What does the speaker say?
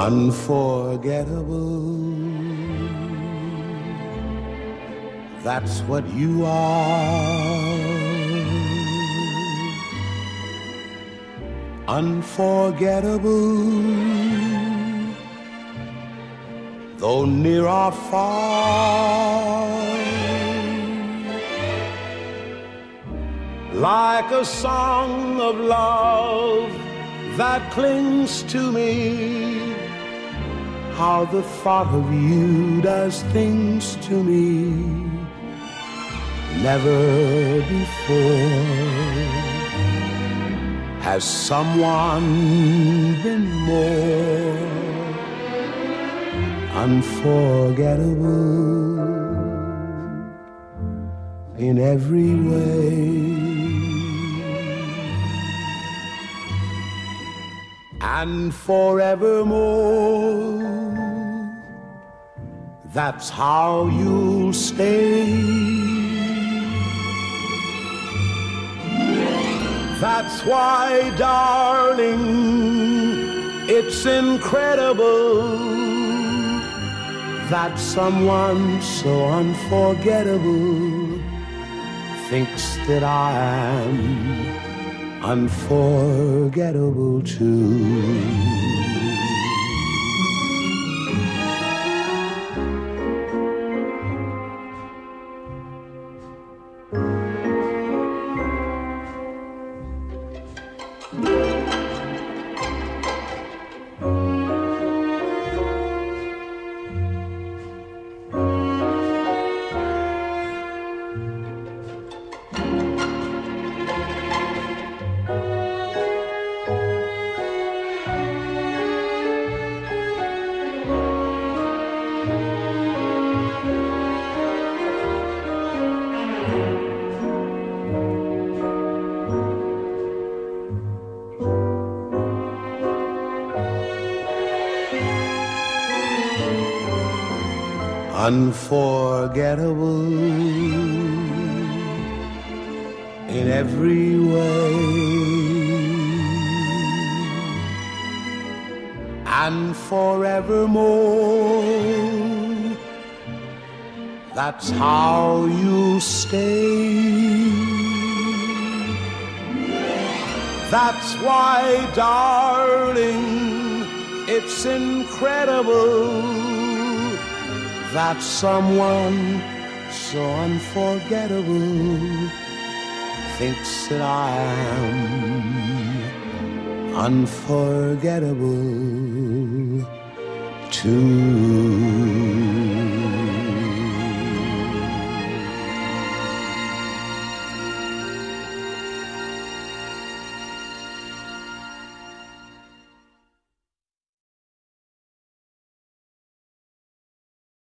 Unforgettable, that's what you are. Unforgettable, though near or far. Like a song of love that clings to me, how the thought of you does things to me never before has someone been more unforgettable in every way. And forevermore, that's how you'll stay. That's why, darling, it's incredible that someone so unforgettable thinks that I am unforgettable too. Unforgettable in every way, and forevermore, that's how you stay. That's why, darling, it's incredible that someone so unforgettable thinks that I am unforgettable too.